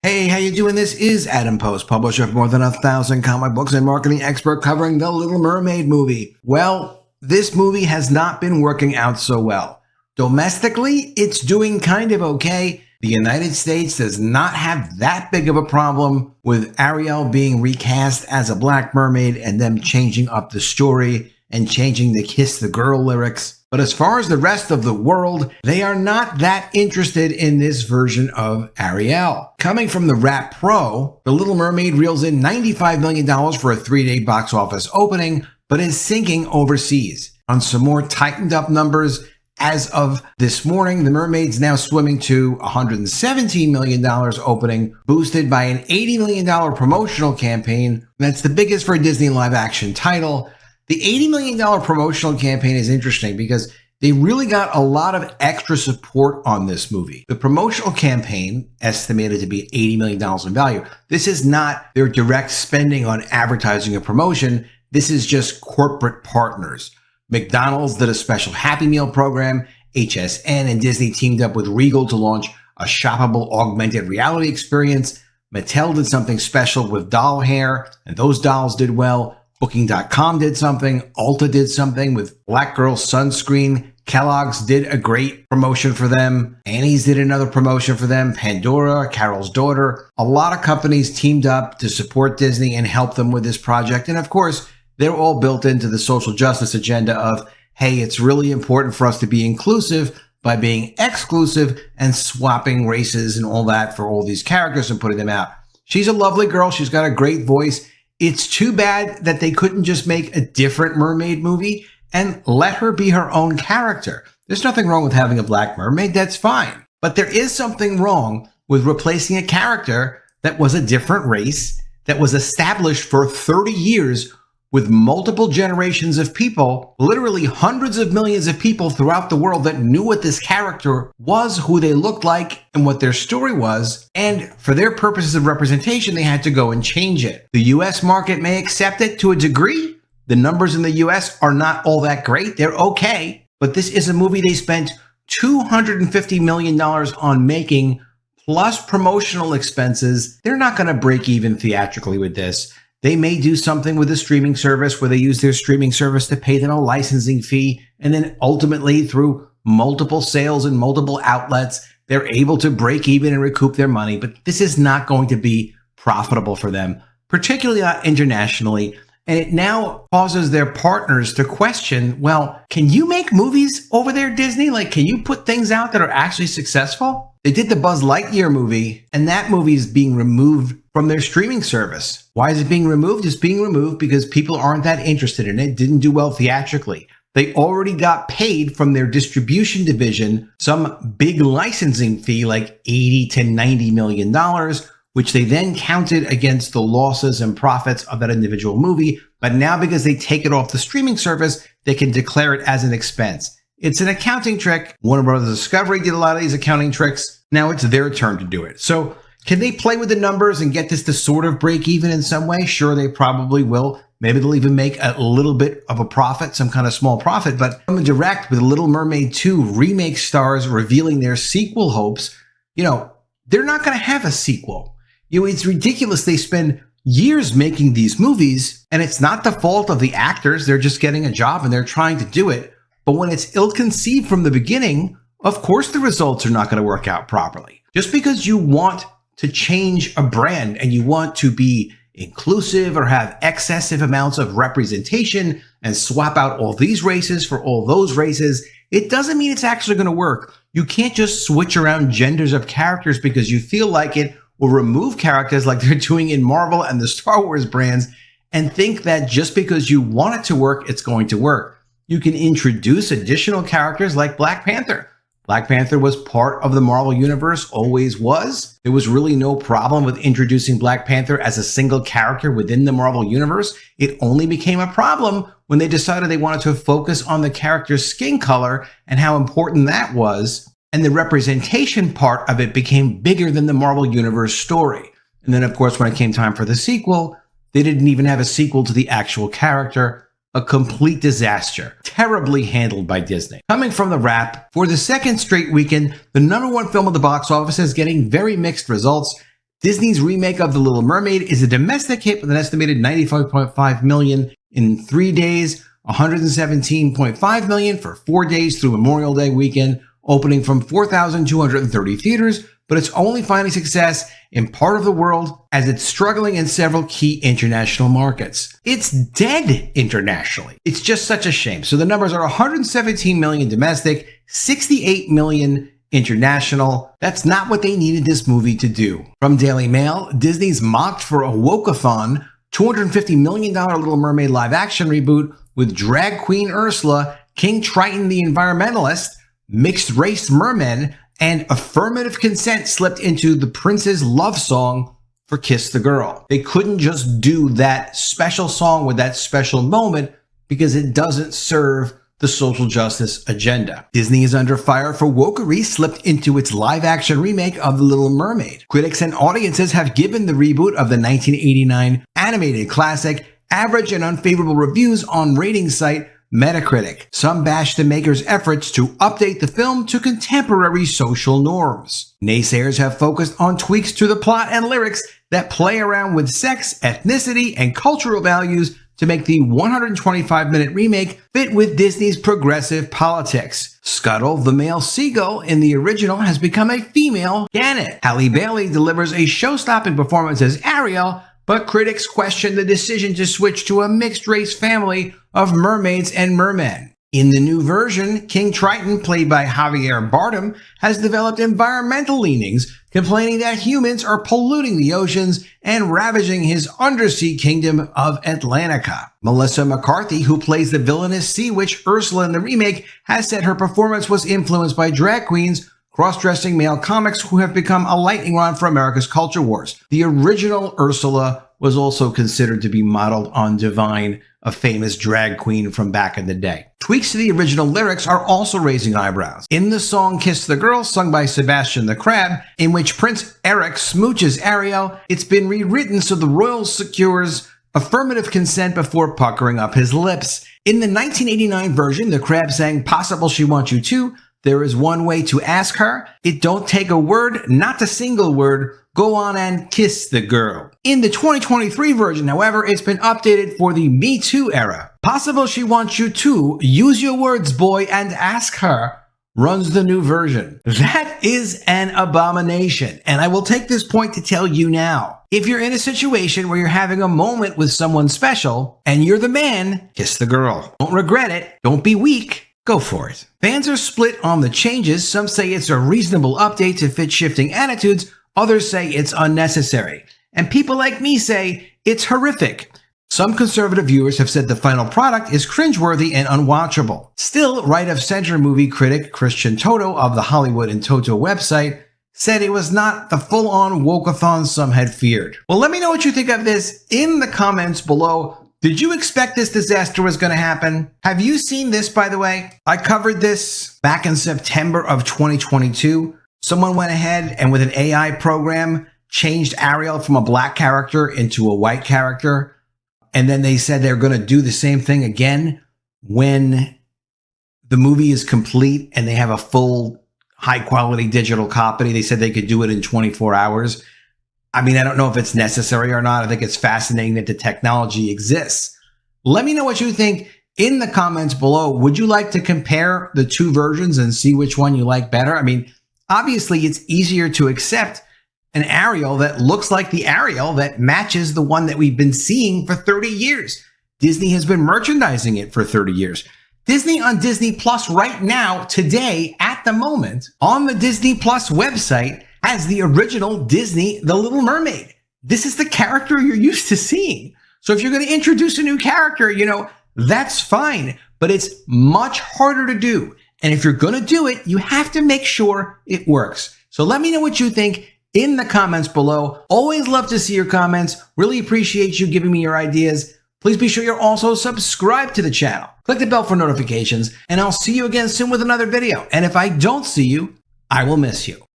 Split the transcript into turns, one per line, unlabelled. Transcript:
Hey, how you doing? This is Adam Post, publisher of more than 1,000 comic books and marketing expert covering the Little Mermaid movie. Well, this movie has not been working out so well. Domestically, it's doing kind of okay. The United States does not have that big of a problem with Ariel being recast as a Black Mermaid and them changing up the story and changing the Kiss the Girl lyrics. But as far as the rest of the world, they are not that interested in this version of Ariel. Coming from the Rap Pro, The Little Mermaid reels in $95 million for a 3-day box office opening, but is sinking overseas. On some more tightened up numbers, as of this morning, The Mermaid's now swimming to $117 million opening, boosted by an $80 million promotional campaign. That's the biggest for a Disney live-action title. The $80 million promotional campaign is interesting because they really got a lot of extra support on this movie. The promotional campaign, estimated to be $80 million in value, this is not their direct spending on advertising or promotion. This is just corporate partners. McDonald's did a special Happy Meal program. HSN and Disney teamed up with Regal to launch a shoppable augmented reality experience. Mattel did something special with doll hair, and those dolls did well. Booking.com did something. Ulta did something with Black Girl sunscreen. Kellogg's did a great promotion for them. Annie's did another promotion for them. Pandora, Carol's daughter. A lot of companies teamed up to support Disney and help them with this project. And of course, they're all built into the social justice agenda of, hey, it's really important for us to be inclusive by being exclusive and swapping races and all that for all these characters and putting them out. She's a lovely girl. She's got a great voice. It's too bad that they couldn't just make a different mermaid movie and let her be her own character. There's nothing wrong with having a Black Mermaid. That's fine. But there is something wrong with replacing a character that was a different race, that was established for 30 years with multiple generations of people, literally hundreds of millions of people throughout the world that knew what this character was, who they looked like, and what their story was. And for their purposes of representation, they had to go and change it. The US market may accept it to a degree. The numbers in the US are not all that great. They're okay. But this is a movie they spent $250 million on making, plus promotional expenses. They're not going to break even theatrically with this. They may do something with a streaming service where they use their streaming service to pay them a licensing fee. And then ultimately through multiple sales and multiple outlets, they're able to break even and recoup their money. But this is not going to be profitable for them, particularly not internationally. And it now causes their partners to question, well, can you make movies over there, Disney? Like, can you put things out that are actually successful? They did the Buzz Lightyear movie, and that movie is being removed from their streaming service. Why is it being removed? It's being removed because people aren't that interested in it. It didn't do well theatrically. They already got paid from their distribution division some big licensing fee, like $80 to $90 million, which they then counted against the losses and profits of that individual movie. But now because they take it off the streaming service, they can declare it as an expense. It's an accounting trick. Warner Bros. Discovery did a lot of these accounting tricks. Now it's their turn to do it. So can they play with the numbers and get this to sort of break even in some way? Sure, they probably will. Maybe they'll even make a little bit of a profit, some kind of small profit. But from the direct with Little Mermaid 2 remake stars revealing their sequel hopes, they're not going to have a sequel. It's ridiculous. They spend years making these movies, and it's not the fault of the actors. They're just getting a job and they're trying to do it. But when it's ill-conceived from the beginning, of course the results are not going to work out properly. Just because you want to change a brand and you want to be inclusive or have excessive amounts of representation and swap out all these races for all those races, it doesn't mean it's actually going to work. You can't just switch around genders of characters because you feel like it, or remove characters like they're doing in Marvel and the Star Wars brands and think that just because you want it to work, it's going to work. You can introduce additional characters like Black Panther. Black Panther was part of the Marvel Universe, always was. There was really no problem with introducing Black Panther as a single character within the Marvel Universe. It only became a problem when they decided they wanted to focus on the character's skin color and how important that was. And the representation part of it became bigger than the Marvel Universe story. And then, of course, when it came time for the sequel, they didn't even have a sequel to the actual character. A complete disaster, terribly handled by Disney. Coming from the Wrap, for the second straight weekend, the #1 film at the box office is getting very mixed results. Disney's remake of The Little Mermaid is a domestic hit with an estimated $95.5 million in 3 days, $117.5 million for 4 days through Memorial Day weekend, opening from 4,230 theaters, but it's only finding success in part of the world as it's struggling in several key international markets. It's dead internationally. It's just such a shame. So the numbers are 117 million domestic, 68 million international. That's not what they needed this movie to do. From Daily Mail, Disney's mocked for a woke-a-thon, $250 million Little Mermaid live-action reboot with drag queen Ursula, King Triton the environmentalist, mixed-race mermen, and affirmative consent slipped into the prince's love song for Kiss the Girl. They couldn't just do that special song with that special moment because it doesn't serve the social justice agenda. Disney is under fire for wokery slipped into its live-action remake of The Little Mermaid. Critics and audiences have given the reboot of the 1989 animated classic average and unfavorable reviews on rating site Metacritic. Some bash the makers' efforts to update the film to contemporary social norms. Naysayers have focused on tweaks to the plot and lyrics that play around with sex, ethnicity, and cultural values to make the 125-minute remake fit with Disney's progressive politics. Scuttle, the male seagull in the original, has become a female gannet. Halle Bailey delivers a show-stopping performance as Ariel, but critics question the decision to switch to a mixed-race family of mermaids and mermen. In the new version, King Triton, played by Javier Bardem, has developed environmental leanings, complaining that humans are polluting the oceans and ravaging his undersea kingdom of Atlantica. Melissa McCarthy, who plays the villainous sea witch Ursula in the remake, has said her performance was influenced by drag queens, cross-dressing male comics who have become a lightning rod for America's culture wars. The original Ursula was also considered to be modeled on Divine, a famous drag queen from back in the day. Tweaks to the original lyrics are also raising eyebrows. In the song Kiss the Girl, sung by Sebastian the Crab, in which Prince Eric smooches Ariel, it's been rewritten so the royal secures affirmative consent before puckering up his lips. In the 1989 version, the Crab sang Possible She Wants You To, There Is One Way to Ask Her, It Don't Take a Word, Not a Single Word, Go On and Kiss the Girl. In the 2023 version, however, it's been updated for the Me Too era. Possible She Wants You To, Use Your Words Boy and Ask Her, runs the new version. That is an abomination, and I will take this point to tell you now. If you're in a situation where you're having a moment with someone special, and you're the man, kiss the girl. Don't regret it. Don't be weak. Go for it. Fans are split on the changes. Some say it's a reasonable update to fit shifting attitudes. Others say it's unnecessary. And people like me say it's horrific. Some conservative viewers have said the final product is cringeworthy and unwatchable. Still, right-of-center movie critic Christian Toto of the Hollywood and Toto website said it was not the full-on woke-a-thon some had feared. Well, let me know what you think of this in the comments below. Did you expect this disaster was going to happen? Have you seen this, by the way? I covered this back in September of 2022. Someone went ahead and with an AI program changed Ariel from a black character into a white character. And then they said they're going to do the same thing again when the movie is complete and they have a full high-quality digital copy. They said they could do it in 24 hours. I mean, I don't know if it's necessary or not. I think it's fascinating that the technology exists. Let me know what you think in the comments below. Would you like to compare the two versions and see which one you like better? I mean, obviously, it's easier to accept an Ariel that looks like the Ariel that matches the one that we've been seeing for 30 years. Disney has been merchandising it for 30 years. Disney on Disney Plus right now, today, at the moment, on the Disney Plus website, has the original Disney The Little Mermaid. This is the character you're used to seeing. So if you're going to introduce a new character, that's fine, but it's much harder to do. And if you're going to do it, you have to make sure it works. So let me know what you think in the comments below. Always love to see your comments. Really appreciate you giving me your ideas. Please be sure you're also subscribed to the channel. Click the bell for notifications, and I'll see you again soon with another video. And if I don't see you, I will miss you.